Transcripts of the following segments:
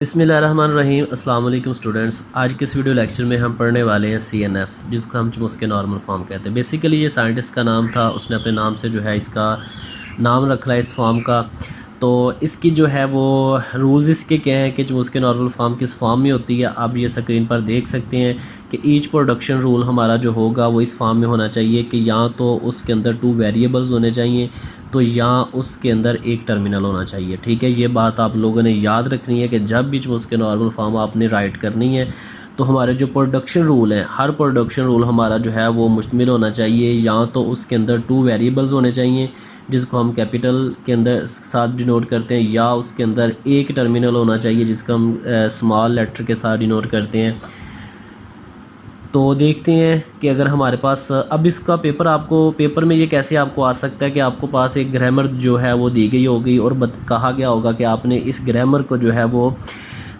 बिस्मिल्लाहिर्रहमानिर्रहीम। अस्सलाम वालेकुम स्टूडेंट्स। आज के इस वीडियो लेक्चर में हम पढ़ने वाले हैं CNF, जिसको हम चुमुस्के नॉर्मल फॉर्म कहते हैं। बेसिकली ये साइंटिस्ट का नाम था, उसने अपने नाम से जो है इसका नाम रखा है इस फॉर्म का। तो इसकी जो है वो रूल्स इसके क्या हैं कि चुमुस्के नॉर्मल फॉर्म किस फॉर्म में होती है। आप ये स्क्रीन पर देख सकते हैं कि ईच प्रोडक्शन रूल हमारा जो होगा वो इस फॉर्म में होना चाहिए कि या तो उसके अंदर 2 वेरिएबल्स होने चाहिए, तो या उसके अंदर एक टर्मिनल होना चाहिए। ठीक है, ये बात आप लोगों ने याद रखनी है कि जब भी उसके नॉर्मल फॉर्म आपने राइट करनी है तो हमारे जो प्रोडक्शन रूल हैं, हर प्रोडक्शन रूल हमारा जो है वो मुश्तमिल होना चाहिए, या तो उसके अंदर 2 वेरिएबल्स होने चाहिए जिसको हम कैपिटल के अंदर साथ डिनोट करते हैं, या उसके अंदर एक टर्मिनल होना चाहिए जिसको हम स्मॉल लेटर के साथ डिनोट करते हैं। तो देखते हैं कि अगर हमारे पास अब इसका पेपर में ये कैसे आपको आ सकता है कि आपको पास एक ग्रामर जो है वो दी गई होगी और कहा गया होगा कि आपने इस ग्रामर को जो है वो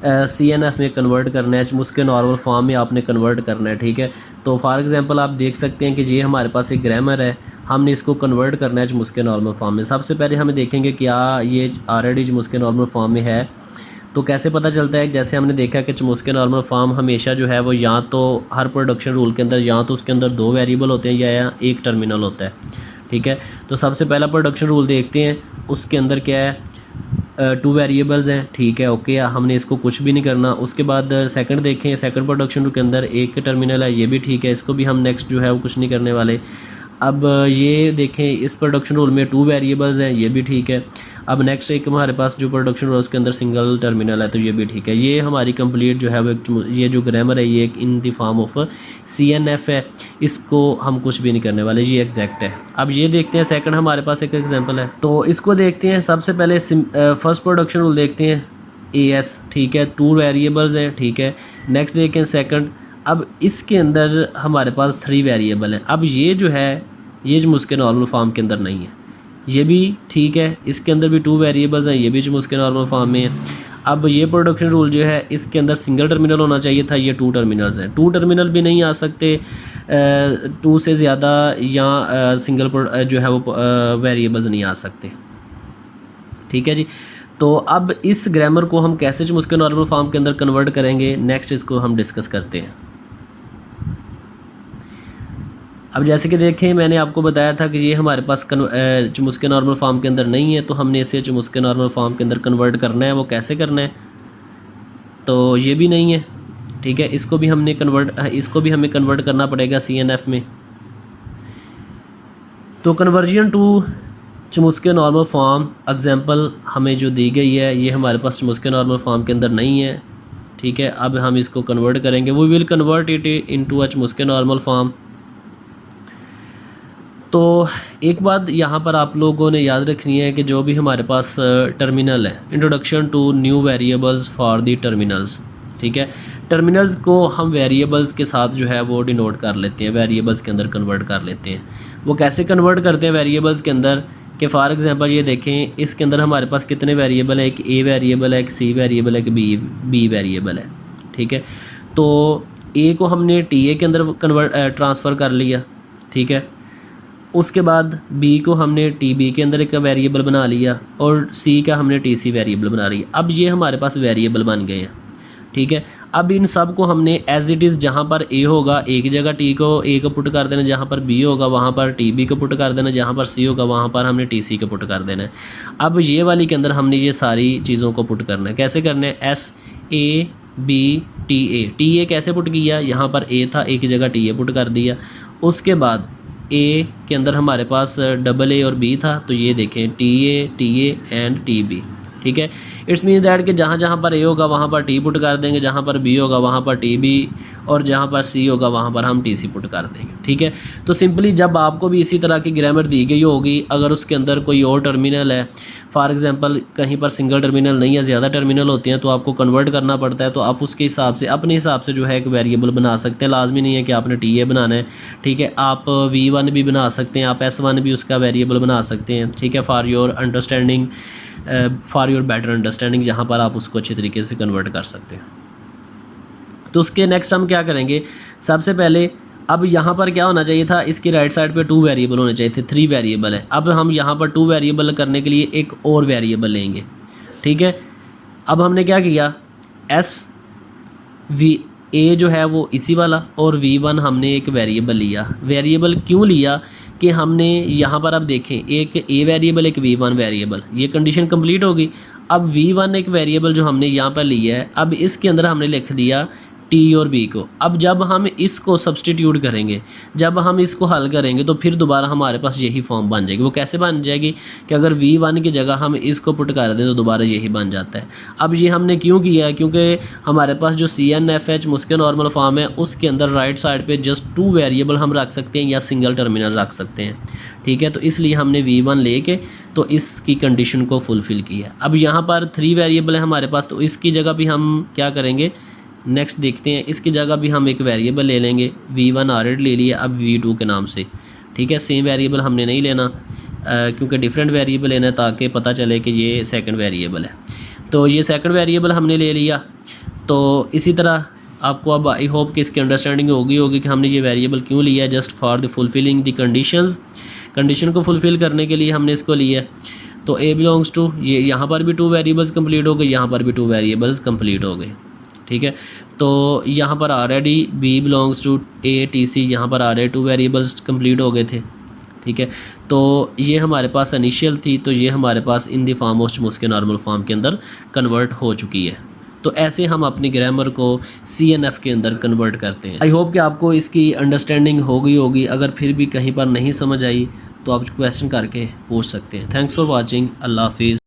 CNF में कन्वर्ट करना है, उसके नॉर्मल फॉर्म में आपने कन्वर्ट करना है। ठीक है, तो फॉर एग्जांपल आप देख सकते हैं कि ये हमारे पास एक ग्रामर है, हमने इसको कन्वर्ट करना है उसके नॉर्मल फॉर्म में। सबसे पहले हमें देखेंगे क्या ये ऑलरेडी उसके नॉर्मल फॉर्म में है। तो कैसे पता चलता है, जैसे हमने देखा कि चुमुस्के नॉर्मल फॉर्म हमेशा जो है वो या तो हर प्रोडक्शन रूल के अंदर या तो उसके अंदर 2 वेरिएबल होते हैं या एक टर्मिनल होता है। ठीक है, तो सबसे पहला प्रोडक्शन रूल देखते हैं, उसके अंदर क्या है, 2 वेरिएबल्स हैं। ठीक है, ओके, हमने इसको कुछ भी नहीं करना। उसके बाद सेकंड देखें, सेकंड प्रोडक्शन रूल के अंदर एक टर्मिनल है, ये भी ठीक है, इसको भी हम नेक्स्ट जो है वो कुछ नहीं करने वाले। अब ये देखें, इस प्रोडक्शन रूल में 2 वेरिएबल्स हैं, ये भी ठीक है। अब नेक्स्ट एक हमारे पास जो प्रोडक्शन रूल है उसके अंदर सिंगल टर्मिनल है, तो ये भी ठीक है। ये हमारी कंप्लीट जो है वो ये जो ग्रामर है ये इन द फॉर्म ऑफ CNF है, इसको हम कुछ भी नहीं करने वाले, ये एग्जैक्ट है। अब ये देखते हैं सेकंड, हमारे पास एक एग्जांपल है, तो इसको देखते हैं। सबसे पहले फर्स्ट प्रोडक्शन रूल देखते हैं, AS। ठीक है, 2 वेरिएबल्स हैं। ठीक है, नेक्स्ट देखें सेकंड। अब इसके अंदर हमारे पास 3 वेरिएबल हैं। अब ये जो है ये जो उसके नॉर्मल फॉर्म के अंदर नहीं है, ये भी ठीक है। इसके अंदर भी 2 वेरिएबल्स हैं, ये भी जो उसके नॉर्मल फॉर्म में है। अब ये प्रोडक्शन रूल जो है इसके अंदर सिंगल टर्मिनल होना चाहिए था, ये 2 टर्मिनल्स हैं। 2 टर्मिनल भी नहीं आ सकते, 2 से ज़्यादा या सिंगल जो है वो वेरिएबल्स नहीं आ सकते। ठीक है जी, तो अब इस ग्रामर को हम कैसे जो उसके नॉर्मल फॉर्म के अंदर कन्वर्ट करेंगे, नेक्स्ट इसको हम डिस्कस करते हैं। अब जैसे कि देखें, मैंने आपको बताया था कि ये हमारे पास चुमुस्के नॉर्मल फॉर्म के अंदर नहीं है, तो हमने इसे चुमुस्के नॉर्मल फॉर्म के अंदर कन्वर्ट करना है। वो कैसे करना है, तो ये भी नहीं है। ठीक है, इसको भी हमें कन्वर्ट करना पड़ेगा CNF में। तो conversion to Chomsky normal form example हमें जो दी गई है, ये हमारे पास चुमुस्के नॉर्मल फॉर्म के अंदर नहीं है। ठीक है, अब हम इसको कन्वर्ट करेंगे, we will convert it into a Chomsky normal form. तो एक बात यहाँ पर आप लोगों ने याद रखनी है कि जो भी हमारे पास टर्मिनल है, introduction to new variables for the terminals. ठीक है, टर्मिनल्स को हम वेरिएबल्स के साथ जो है वो डिनोट कर लेते हैं, वेरिएबल्स के अंदर कन्वर्ट कर लेते हैं। वो कैसे कन्वर्ट करते हैं वेरिएबल्स के अंदर, कि फॉर एग्जांपल ये देखें, इसके अंदर हमारे पास कितने वेरिएबल है, एक A वेरिएबल है, एक C वेरिएबल है, एक B वेरिएबल है। ठीक है, तो A को हमने TA के अंदर ट्रांसफ़र कर लिया। ठीक है, उसके बाद B को हमने TB के अंदर एक वेरिएबल बना लिया और C का हमने TC वेरिएबल बना लिया। अब ये हमारे पास वेरिएबल बन गए हैं। ठीक है, अब इन सब को हमने एज इट इज़, जहाँ पर A होगा A की जगह A को पुट कर देना, जहाँ पर B होगा वहाँ पर TB को पुट कर देना, जहाँ पर C होगा वहाँ पर हमने TC को पुट कर देना है। अब ये वाली के अंदर हमने ये सारी चीज़ों को पुट करना है। कैसे करना है, SABTA कैसे पुट किया, यहाँ पर A था, A की जगह TA पुट कर दिया। उसके बाद A के अंदर हमारे पास AA और B था, तो ये देखें TA एंड TB। ठीक है, इट्स मीन दैट कि जहाँ जहाँ पर A होगा वहाँ पर T पुट कर देंगे, जहाँ पर B होगा वहाँ पर TB, और जहाँ पर C होगा वहाँ पर हम TC पुट कर देंगे। ठीक है, तो सिंपली जब आपको भी इसी तरह की ग्रामर दी गई होगी, अगर उसके अंदर कोई और टर्मिनल है, फॉर एग्जांपल कहीं पर सिंगल टर्मिनल नहीं है, ज़्यादा टर्मिनल होते हैं, तो आपको कन्वर्ट करना पड़ता है। तो आप उसके हिसाब से अपने हिसाब से जो है एक वेरिएबल बना सकते हैं, लाजमी नहीं है कि आपने TA बनाना है। ठीक है, आप V1 भी बना सकते हैं, आप S1 भी उसका वेरिएबल बना सकते हैं। ठीक है, for your understanding, for your better understanding, जहाँ पर आप उसको अच्छे तरीके से कन्वर्ट कर सकते हैं। तो उसके नेक्स्ट हम क्या करेंगे, सबसे पहले अब यहाँ पर क्या होना चाहिए था, इसकी राइट साइड पे 2 वेरिएबल होने चाहिए थे, 3 वेरिएबल है। अब हम यहाँ पर 2 वेरिएबल करने के लिए एक और वेरिएबल लेंगे। ठीक है, अब हमने क्या किया, एस वी ए जो है वो इसी वाला, और V1 हमने एक वेरिएबल लिया। वेरिएबल क्यों लिया कि हमने यहाँ पर अब देखें, एक ए वेरिएबल एक V1 वेरिएबल, ये कंडीशन कंप्लीट होगी। अब V1 एक वेरिएबल जो हमने यहाँ पर लिया है, अब इसके अंदर हमने लिख दिया टी और बी को। अब जब हम इसको सब्सटीट्यूट करेंगे, जब हम इसको हल करेंगे, तो फिर दोबारा हमारे पास यही फॉर्म बन जाएगी। वो कैसे बन जाएगी कि अगर V1 की जगह हम इसको पुट कर दें तो दोबारा यही बन जाता है। अब ये हमने क्यों किया है, क्योंकि हमारे पास जो CNFH मुस्के नॉर्मल फॉर्म है उसके अंदर राइट साइड पे जस्ट 2 वेरिएबल हम रख सकते हैं या सिंगल टर्मिनल रख सकते हैं, ठीक है। तो इसलिए हमने V1 लेके तो इसकी कंडीशन को फुलफ़िल किया। अब यहाँ पर 3 वेरिएबल है हमारे पास, तो इसकी जगह भी हम क्या करेंगे, नेक्स्ट देखते हैं। इसकी जगह भी हम एक वेरिएबल ले लेंगे, V1 ऑलरेडी ले लिया, अब V2 के नाम से, ठीक है। सेम वेरिएबल हमने नहीं लेना क्योंकि डिफरेंट वेरिएबल लेना है ताकि पता चले कि ये सेकंड वेरिएबल है। तो ये सेकंड वेरिएबल हमने ले लिया। तो इसी तरह आपको अब आई होप कि इसकी अंडरस्टैंडिंग होगी कि हमने ये वेरिएबल क्यों लिया है, just for the fulfilling the conditions. Condition को फुलफ़िल करने के लिए हमने इसको लिया है। तो A बिलोंग्स टू, ये यहाँ पर भी 2 वेरिएबल्स कंप्लीट हो गए, यहाँ पर भी 2 वेरिएबल्स कंप्लीट हो गए, ठीक है। तो यहाँ पर already B belongs to ATC, यहाँ पर ऑलरेडी 2 वेरिएबल्स कंप्लीट हो गए थे, ठीक है। तो ये हमारे पास इनिशियल थी, तो ये हमारे पास in the form of Chomsky normal form के अंदर कन्वर्ट हो चुकी है। तो ऐसे हम अपनी ग्रामर को CNF के अंदर कन्वर्ट करते हैं। आई होप कि आपको इसकी अंडरस्टैंडिंग हो गई होगी। अगर फिर भी कहीं पर नहीं समझ आई तो आप क्वेश्चन करके पूछ सकते हैं। Thanks for watching. अल्लाह हाफिज़।